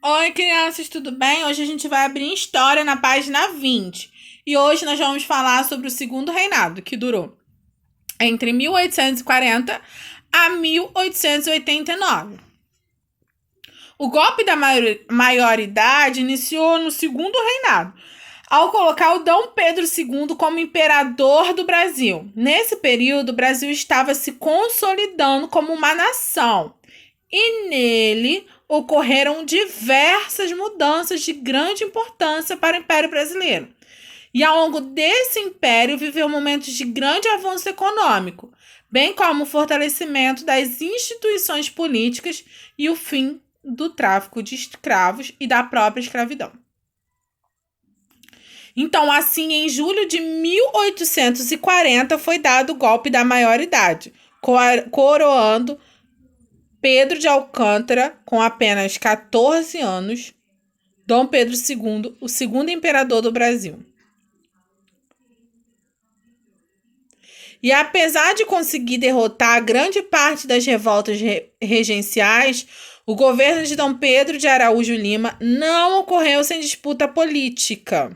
Oi, crianças, tudo bem? Hoje a gente vai abrir história na página 20. E hoje nós vamos falar sobre o Segundo Reinado, que durou entre 1840 a 1889. O golpe da maioridade iniciou no Segundo Reinado, ao colocar o Dom Pedro II como imperador do Brasil. Nesse período, o Brasil estava se consolidando como uma nação. E nele ocorreram diversas mudanças de grande importância para o Império Brasileiro. E ao longo desse império viveu momentos de grande avanço econômico, bem como o fortalecimento das instituições políticas e o fim do tráfico de escravos e da própria escravidão. Então, assim, em julho de 1840 foi dado o golpe da maioridade, coroando Pedro de Alcântara, com apenas 14 anos, Dom Pedro II, o segundo imperador do Brasil. E apesar de conseguir derrotar grande parte das revoltas regenciais, o governo de Dom Pedro de Araújo Lima não ocorreu sem disputa política.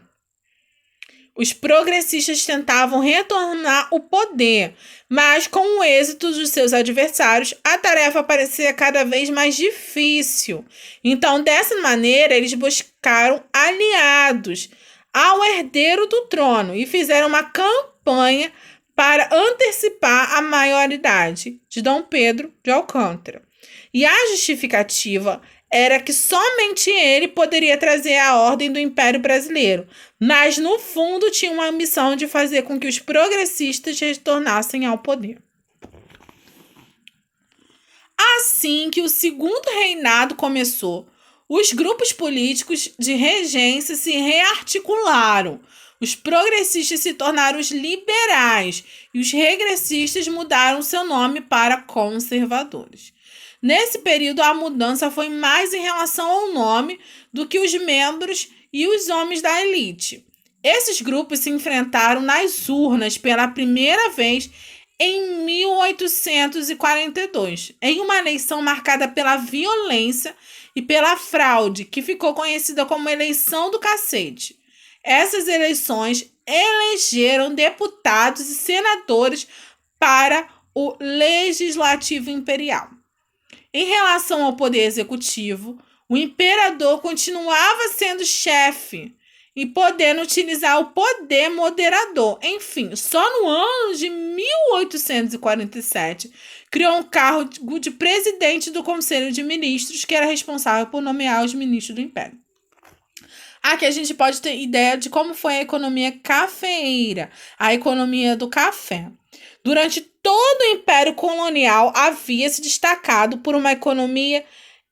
Os progressistas tentavam retornar o poder, mas com o êxito dos seus adversários, a tarefa parecia cada vez mais difícil. Então, dessa maneira, eles buscaram aliados ao herdeiro do trono e fizeram uma campanha para antecipar a maioridade de Dom Pedro de Alcântara. E a justificativa era que somente ele poderia trazer a ordem do Império Brasileiro, mas no fundo tinha uma missão de fazer com que os progressistas retornassem ao poder. Assim que o Segundo Reinado começou, os grupos políticos de regência se rearticularam. Os progressistas se tornaram os liberais e os regressistas mudaram seu nome para conservadores. Nesse período, a mudança foi mais em relação ao nome do que os membros e os homens da elite. Esses grupos se enfrentaram nas urnas pela primeira vez em 1842, em uma eleição marcada pela violência e pela fraude, que ficou conhecida como eleição do cacete. Essas eleições elegeram deputados e senadores para o Legislativo Imperial. Em relação ao poder executivo, o imperador continuava sendo chefe e podendo utilizar o poder moderador. Enfim, só no ano de 1847 criou um cargo de presidente do Conselho de Ministros, que era responsável por nomear os ministros do Império. Aqui a gente pode ter ideia de como foi a economia cafeeira, a economia do café. Durante todo o Império Colonial havia se destacado por uma economia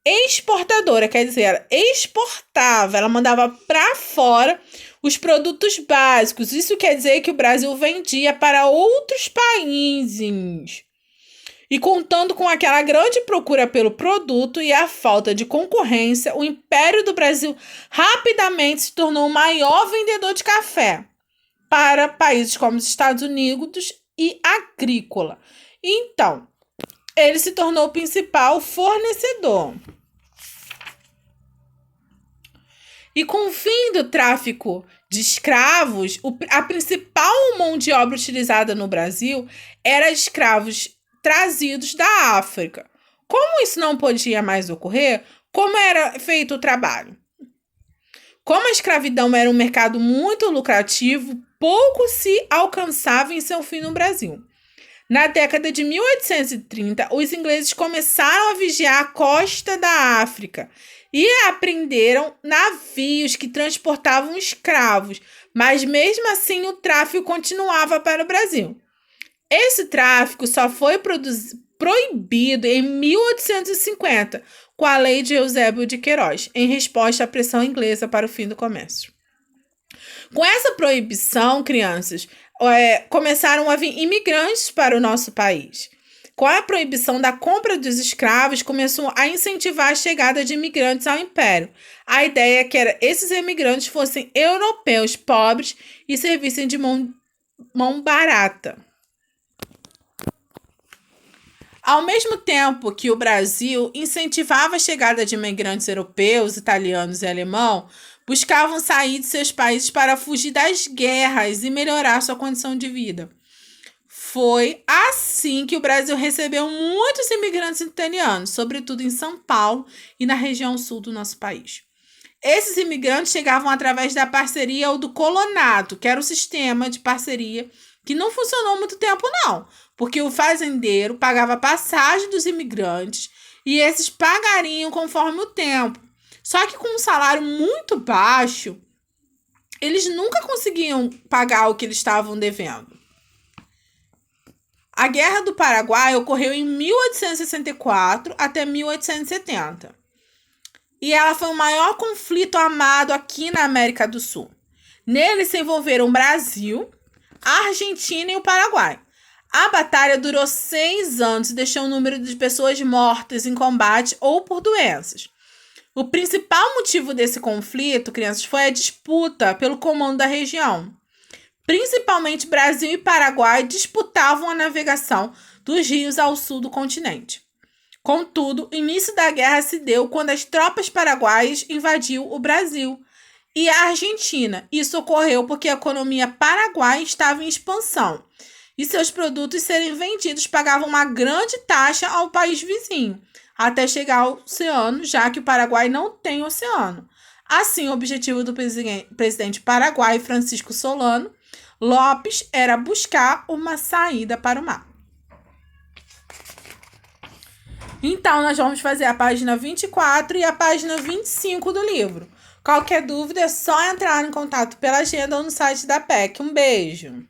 exportadora, quer dizer, ela exportava, ela mandava para fora os produtos básicos. Isso quer dizer que o Brasil vendia para outros países. E contando com aquela grande procura pelo produto e a falta de concorrência, o Império do Brasil rapidamente se tornou o maior vendedor de café para países como os Estados Unidos e agrícola. Então, ele se tornou o principal fornecedor. E com o fim do tráfico de escravos, a principal mão de obra utilizada no Brasil era escravos trazidos da África. Como isso não podia mais ocorrer, como era feito o trabalho? Como a escravidão era um mercado muito lucrativo, pouco se alcançava em seu fim no Brasil. Na década de 1830, os ingleses começaram a vigiar a costa da África e apreenderam navios que transportavam escravos, mas mesmo assim o tráfico continuava para o Brasil. Esse tráfico só foi proibido em 1850, com a Lei de Eusébio de Queiroz, em resposta à pressão inglesa para o fim do comércio. Com essa proibição, crianças, começaram a vir imigrantes para o nosso país. Com a proibição da compra dos escravos, começou a incentivar a chegada de imigrantes ao Império. A ideia é que esses imigrantes fossem europeus pobres e servissem de mão barata. Ao mesmo tempo que o Brasil incentivava a chegada de imigrantes europeus, italianos e alemão, buscavam sair de seus países para fugir das guerras e melhorar sua condição de vida. Foi assim que o Brasil recebeu muitos imigrantes italianos, sobretudo em São Paulo e na região sul do nosso país. Esses imigrantes chegavam através da parceria ou do colonato, que era o sistema de parceria que não funcionou muito tempo, não, porque o fazendeiro pagava passagem dos imigrantes e esses pagariam conforme o tempo. Só que com um salário muito baixo, eles nunca conseguiam pagar o que eles estavam devendo. A Guerra do Paraguai ocorreu em 1864 até 1870. E ela foi o maior conflito armado aqui na América do Sul. Nele se envolveram o Brasil, a Argentina e o Paraguai. A batalha durou 6 anos e deixou um número de pessoas mortas em combate ou por doenças. O principal motivo desse conflito, crianças, foi a disputa pelo comando da região. Principalmente Brasil e Paraguai disputavam a navegação dos rios ao sul do continente. Contudo, o início da guerra se deu quando as tropas paraguaias invadiu o Brasil e a Argentina. Isso ocorreu porque a economia paraguaia estava em expansão e seus produtos serem vendidos pagavam uma grande taxa ao país vizinho, até chegar ao oceano, já que o Paraguai não tem oceano. Assim, o objetivo do presidente paraguaio Francisco Solano Lopes era buscar uma saída para o mar. Então, nós vamos fazer a página 24 e a página 25 do livro. Qualquer dúvida é só entrar em contato pela agenda ou no site da PEC. Um beijo!